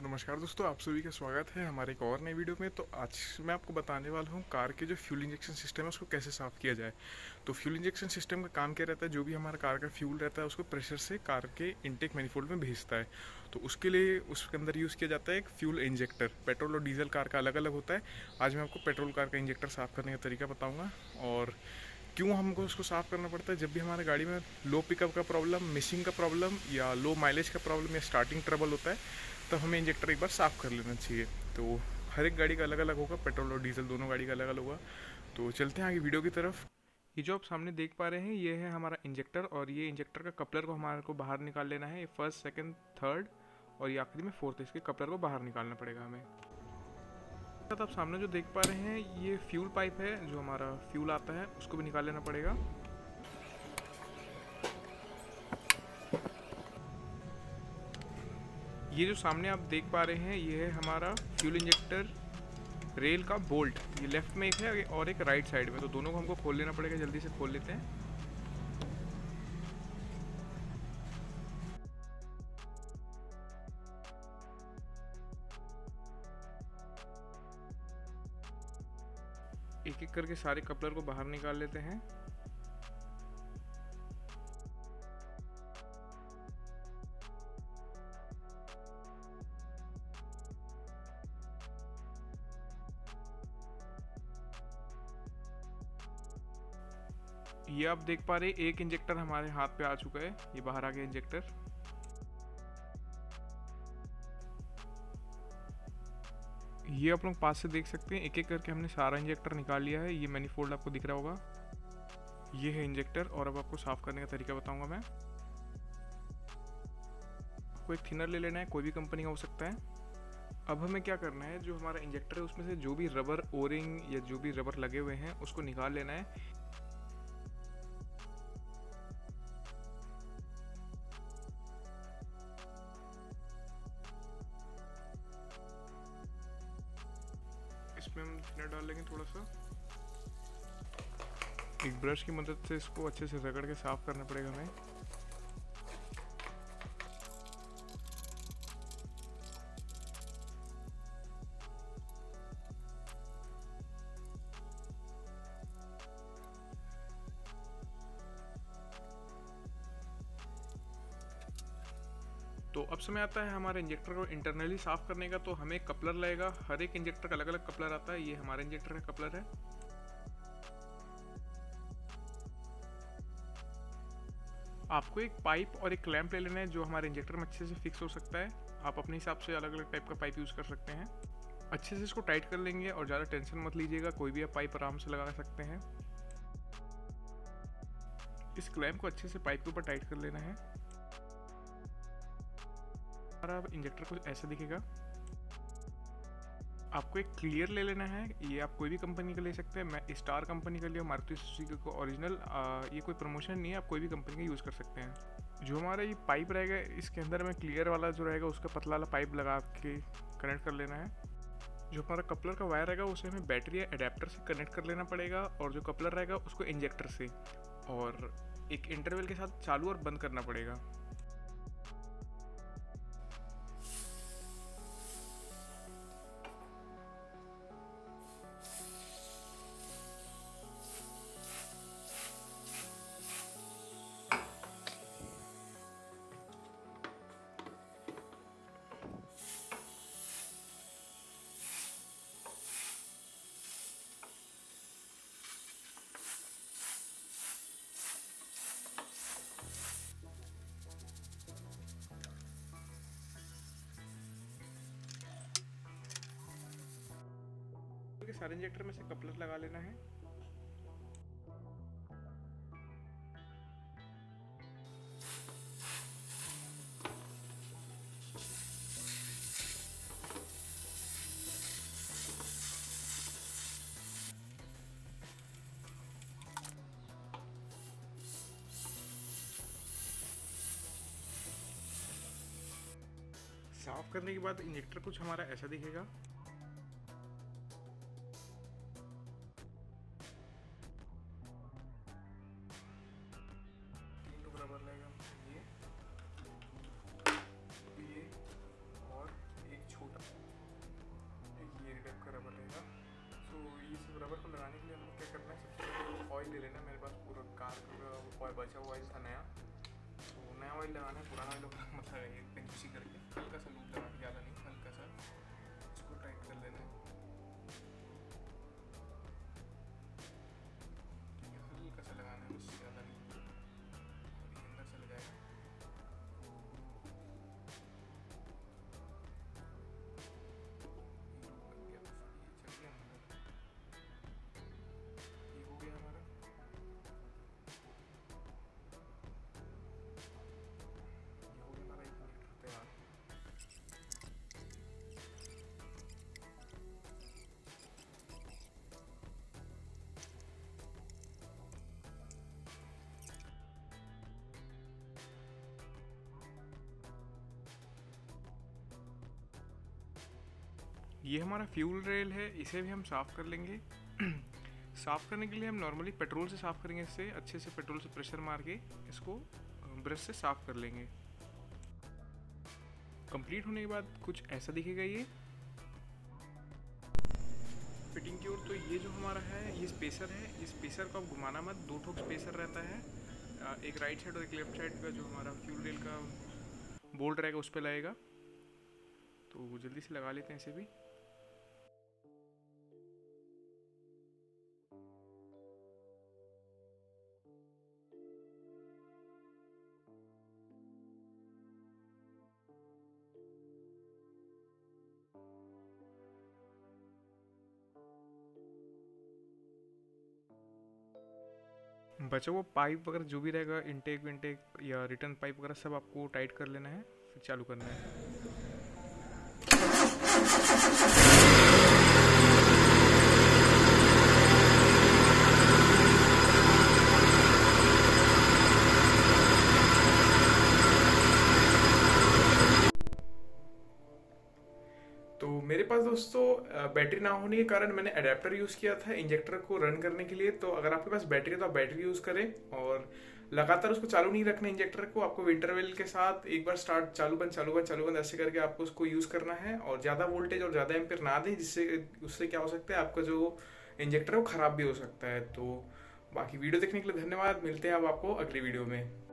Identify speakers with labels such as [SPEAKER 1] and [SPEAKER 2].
[SPEAKER 1] तो नमस्कार दोस्तों, आप सभी का स्वागत है हमारे एक और नई वीडियो में। तो आज मैं आपको बताने वाला हूँ कार के जो फ्यूल इंजेक्शन सिस्टम है उसको कैसे साफ़ किया जाए। तो फ्यूल इंजेक्शन सिस्टम का काम क्या रहता है, जो भी हमारा कार का फ्यूल रहता है उसको प्रेशर से कार के इनटेक मैनिफोल्ड में भेजता है। तो उसके लिए उसके अंदर यूज़ किया जाता है एक फ्यूल इंजेक्टर। पेट्रोल और डीजल कार का अलग अलग होता है। आज मैं आपको पेट्रोल कार का इंजेक्टर साफ़ करने का तरीका बताऊँगा और क्यों हमको उसको साफ़ करना पड़ता है। जब भी हमारे गाड़ी में लो पिकअप का प्रॉब्लम, मिसिंग का प्रॉब्लम या लो माइलेज का प्रॉब्लम या स्टार्टिंग ट्रबल होता है, तब हमें इंजेक्टर एक बार साफ़ कर लेना चाहिए। तो हर एक गाड़ी का अलग अलग होगा, पेट्रोल और डीजल दोनों गाड़ी का अलग अलग होगा। तो चलते हैं आगे वीडियो की तरफ। ये जो आप सामने देख पा रहे हैं ये है हमारा इंजेक्टर, और ये इंजेक्टर का कपलर को हमारे को बाहर निकाल लेना है। ये फर्स्ट, सेकंड, थर्ड और ये आखिरी में फोर्थ, इसके कपलर को बाहर निकालना पड़ेगा हमें। साथ आप सामने जो देख पा रहे हैं ये फ्यूल पाइप है, जो हमारा फ्यूल आता है उसको भी निकाल लेना पड़ेगा। ये जो सामने आप देख पा रहे हैं ये है हमारा फ्यूल इंजेक्टर रेल का बोल्ट। ये लेफ्ट में एक है और एक राइट साइड में, तो दोनों को हमको खोल लेना पड़ेगा। जल्दी से खोल लेते हैं। एक एक करके सारे कपलर को बाहर निकाल लेते हैं। ये आप देख पा रहे हैं एक इंजेक्टर हमारे हाथ पे आ चुका है, ये बाहर आ गया इंजेक्टर। ये आप लोग पास से देख सकते हैं, एक एक करके हमने सारा इंजेक्टर निकाल लिया है। ये मैनिफोल्ड आपको दिख रहा होगा, ये है इंजेक्टर। और अब आपको साफ करने का तरीका बताऊंगा मैं। आपको एक थिनर ले लेना है, कोई भी कंपनी का हो सकता है। अब हमें क्या करना है, जो हमारा इंजेक्टर है उसमें से जो भी रबर ओरिंग या जो भी रबर लगे हुए हैं उसको निकाल लेना है। इसमें हम थिनर डाल लेंगे थोड़ा सा। एक ब्रश की मदद से इसको अच्छे से रगड़ के साफ करना पड़ेगा हमें। तो अब समय आता है हमारे इंजेक्टर को इंटरनली साफ करने का। तो हमें कपलर लगेगा, हर एक इंजेक्टर का अलग अलग कपलर आता है। ये हमारे इंजेक्टर का कपलर है। आपको एक पाइप और एक क्लैंप ले लेना है जो हमारे इंजेक्टर में अच्छे से फिक्स हो सकता है। आप अपने हिसाब से अलग अलग टाइप का पाइप यूज़ कर सकते हैं। अच्छे से इसको टाइट कर लेंगे और ज़्यादा टेंशन मत लीजिएगा, कोई भी आप पाइप आराम से लगा सकते हैं। इस क्लैंप को अच्छे से पाइप के ऊपर टाइट कर लेना है। हमारा इंजेक्टर कुछ ऐसा दिखेगा। आपको एक क्लियर ले लेना है, ये आप कोई भी कंपनी का ले सकते हैं। मैं स्टार कंपनी का लिया, मारुति सुजुकी को ओरिजिनल। ये कोई प्रमोशन नहीं है, आप कोई भी कंपनी का यूज़ कर सकते हैं। जो हमारा ये पाइप रहेगा इसके अंदर में क्लियर वाला जो रहेगा उसका पतला वाला पाइप लगा के कनेक्ट कर लेना है। जो हमारा कपलर का वायर रहेगा उसे हमें बैटरी या एडेप्टर से कनेक्ट कर लेना पड़ेगा, और जो कपलर रहेगा उसको इंजेक्टर से, और एक इंटरवल के साथ चालू और बंद करना पड़ेगा। सारे इंजेक्टर में से कपलर लगा लेना है। साफ करने के बाद इंजेक्टर कुछ हमारा ऐसा दिखेगा। तीन टुकड़ा बदलेगा, ये और एक बचा हुआ ऑयल था नया, तो नया ऑयल लगाना है, पुराना ऑयल मतलब एक कंजूसी करके हल्का सा लूप लगा के, ज़्यादा नहीं, हल्का सा इसको टाइट कर लेना है। ठीक है, हल्का सा लगाना है बस, ज़्यादा नहीं, और ये अंदर चला जाएगा। ये लूप बन गया, ये चल गया अंदर, ये हो गया हमारा। ये हो गया हमारा एक इंजेक्टर तैयार। ये हमारा फ्यूल रेल है, इसे भी हम साफ़ कर लेंगे। साफ़ करने के लिए हम नॉर्मली पेट्रोल से साफ़ करेंगे, इससे अच्छे से पेट्रोल से प्रेशर मार के इसको ब्रश से साफ़ कर लेंगे। कंप्लीट होने के बाद कुछ ऐसा दिखेगा ये फिटिंग की ओर। तो ये जो हमारा है ये स्पेसर है, इस स्पेसर को आप घुमाना मत, दो ठोक स्पेसर रहता है, एक राइट साइड और एक लेफ्ट साइड का जो हमारा फ्यूल रेल का बोल्ट रहेगा उस पर लगेगा। तो जल्दी से लगा लेते हैं इसे भी। बचा वो पाइप वगैरह जो भी रहेगा, इनटेक विनटेक या रिटर्न पाइप वगैरह सब आपको टाइट कर लेना है, फिर चालू करना है। तो मेरे पास दोस्तों बैटरी ना होने के कारण मैंने अडेप्टर यूज़ किया था इंजेक्टर को रन करने के लिए। तो अगर आपके पास बैटरी है तो आप बैटरी यूज़ करें, और लगातार उसको चालू नहीं रखना इंजेक्टर को, आपको इंटरवल के साथ एक बार स्टार्ट, चालू बंद चालू बंद चालू बंद ऐसे करके आपको उसको यूज़ करना है। और ज़्यादा वोल्टेज और ज़्यादा एम्पेयर ना दें, जिससे उससे क्या हो सकता है, आपका जो इंजेक्टर है वो ख़राब भी हो सकता है। तो बाकी वीडियो देखने के लिए धन्यवाद, मिलते हैं अब आपको अगली वीडियो में।